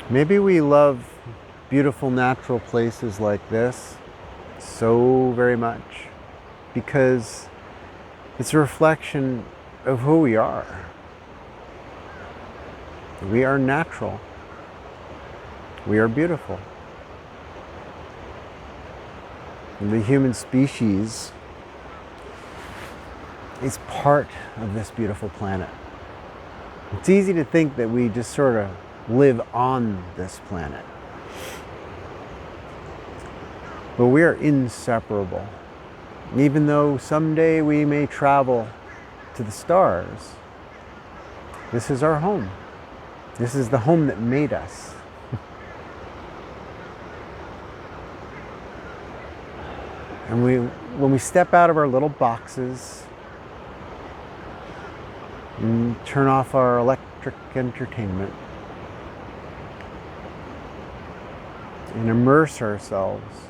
Maybe we love beautiful natural places like this so very much because it's a reflection of who we are. We are natural. We are beautiful. And the human species is part of this beautiful planet. It's easy to think that we just sort of live on this planet. But we are inseparable. Even though someday we may travel to the stars, this is our home. This is the home that made us. And when we step out of our little boxes and turn off our electric entertainment and immerse ourselves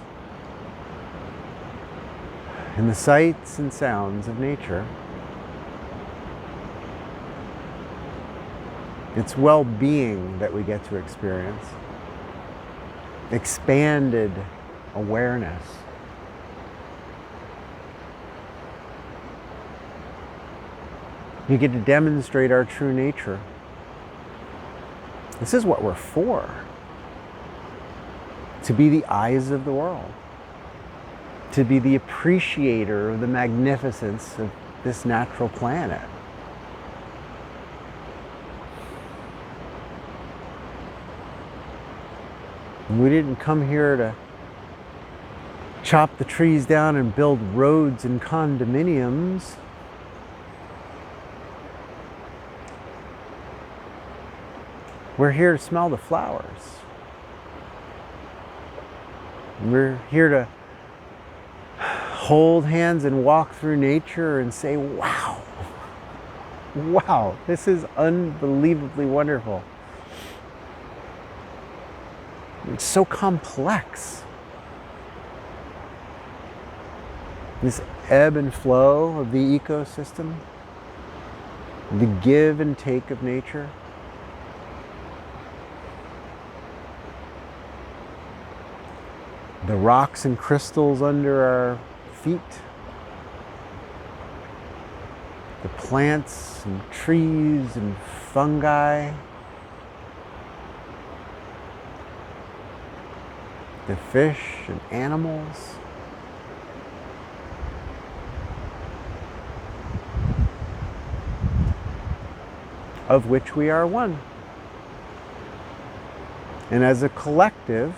in the sights and sounds of nature, it's well-being that we get to experience, expanded awareness. You get to demonstrate our true nature. This is what we're for. To be the eyes of the world. To be the appreciator of the magnificence of this natural planet. We didn't come here to chop the trees down and build roads and condominiums. We're here to smell the flowers. We're here to hold hands and walk through nature and say, wow, wow, this is unbelievably wonderful. It's so complex. This ebb and flow of the ecosystem, the give and take of nature. The rocks and crystals under our feet. The plants and trees and fungi. The fish and animals. Of which we are one. And as a collective,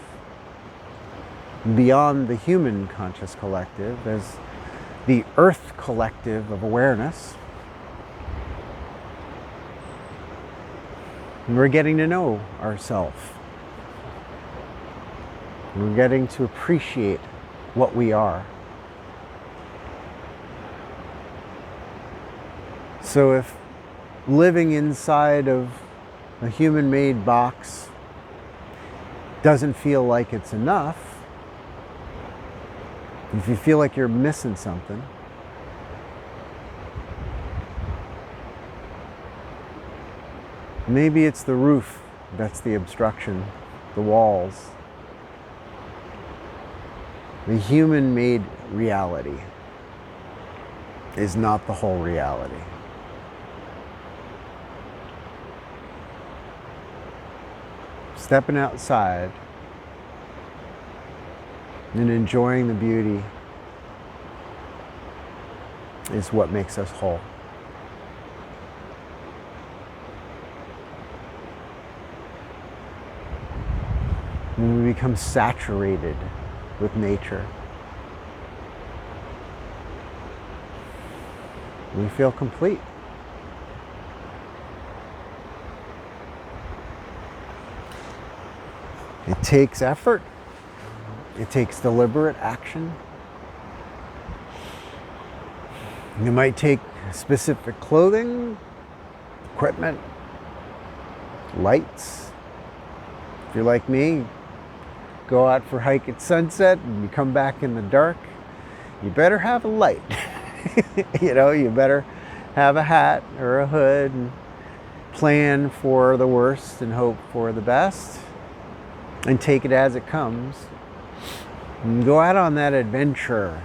beyond the human conscious collective, as the earth collective of awareness, we're getting to know ourselves. We're getting to appreciate what we are. So if living inside of a human-made box doesn't feel like it's enough, if you feel like you're missing something, maybe it's the roof that's the obstruction, the walls. The human-made reality is not the whole reality. Stepping outside and enjoying the beauty is what makes us whole. When we become saturated with nature, we feel complete. It takes effort. It takes deliberate action. You might take specific clothing, equipment, lights. If you're like me, go out for a hike at sunset and you come back in the dark, you better have a light. You better have a hat or a hood and plan for the worst and hope for the best. and take it as it comes. And go out on that adventure.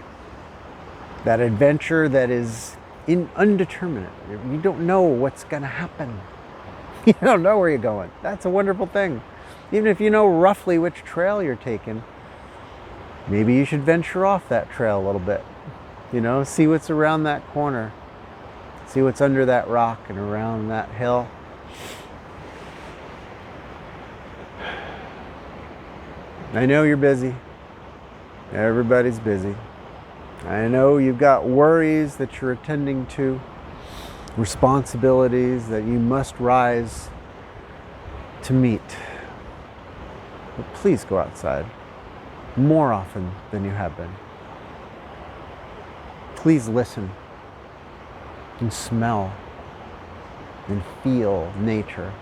That adventure that is undeterminate. You don't know what's going to happen. You don't know where you're going. That's a wonderful thing. Even if you know roughly which trail you're taking, maybe you should venture off that trail a little bit. See what's around that corner. See what's under that rock and around that hill. I know you're busy. Everybody's busy. I know you've got worries that you're attending to, responsibilities that you must rise to meet. But please go outside more often than you have been. Please listen and smell and feel nature.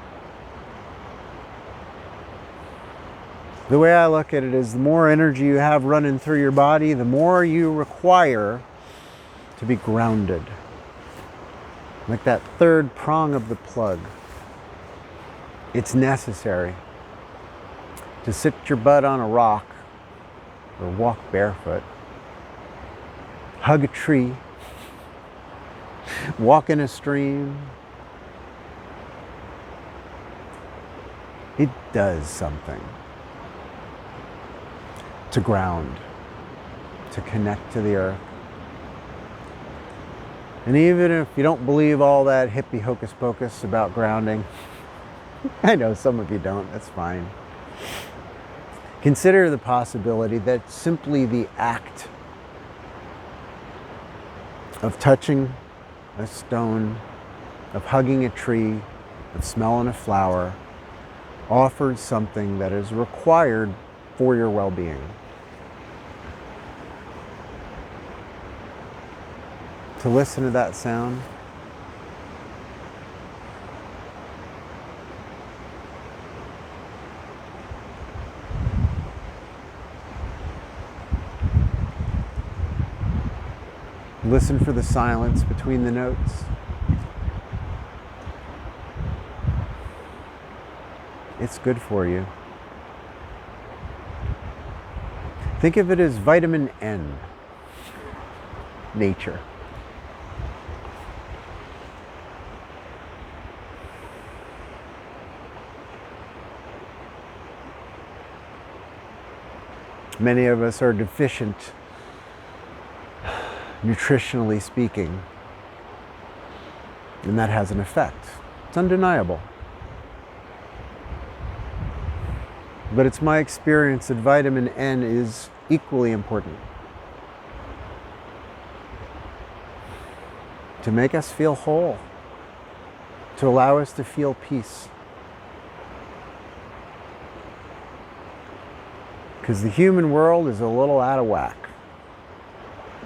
The way I look at it is the more energy you have running through your body, the more you require to be grounded. Like that third prong of the plug. It's necessary to sit your butt on a rock or walk barefoot, hug a tree, walk in a stream. It does something to ground, to connect to the earth. And even if you don't believe all that hippie hocus pocus about grounding, I know some of you don't, that's fine. Consider the possibility that simply the act of touching a stone, of hugging a tree, of smelling a flower, offers something that is required for your well-being. To listen to that sound, listen for the silence between the notes. It's good for you. Think of it as vitamin N, nature. Many of us are deficient, nutritionally speaking, and that has an effect. It's undeniable. But it's my experience that vitamin N is equally important to make us feel whole, to allow us to feel peace. Because the human world is a little out of whack.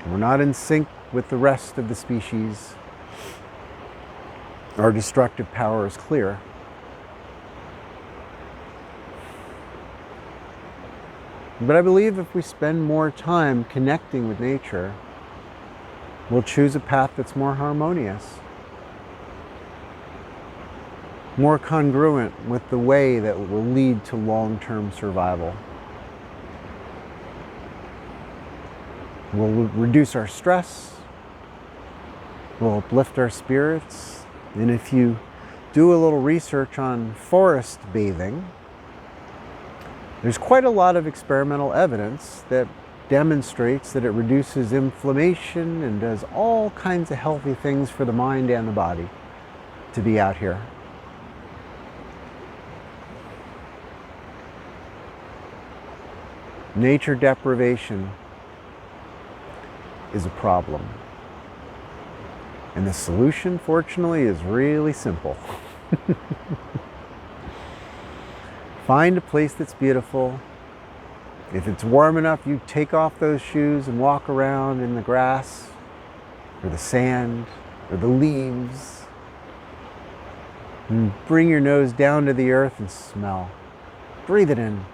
We're not in sync with the rest of the species. Our destructive power is clear. But I believe if we spend more time connecting with nature, we'll choose a path that's more harmonious, more congruent with the way that will lead to long-term survival. We'll reduce our stress, we'll uplift our spirits, and if you do a little research on forest bathing, there's quite a lot of experimental evidence that demonstrates that it reduces inflammation and does all kinds of healthy things for the mind and the body to be out here. Nature deprivation is a problem. And the solution, fortunately, is really simple. Find a place that's beautiful. If it's warm enough, you take off those shoes and walk around in the grass, or the sand, or the leaves. And bring your nose down to the earth and smell. Breathe it in.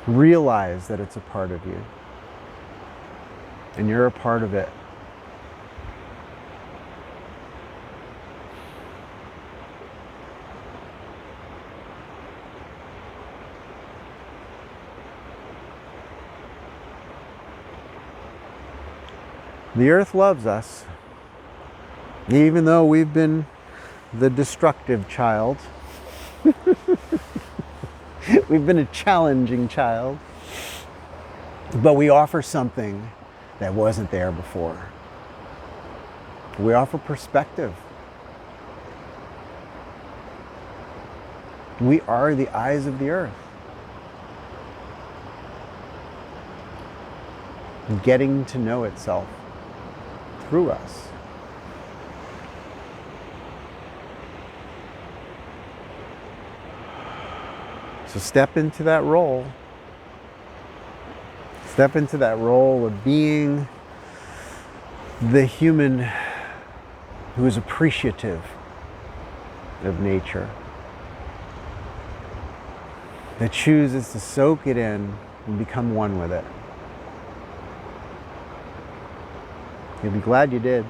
Realize that it's a part of you. And you're a part of it. The earth loves us. Even though we've been the destructive child, we've been a challenging child, but we offer something that wasn't there before. We offer perspective. We are the eyes of the earth. Getting to know itself through us. So step into that role. Step into that role of being the human who is appreciative of nature, that chooses to soak it in and become one with it. You'll be glad you did.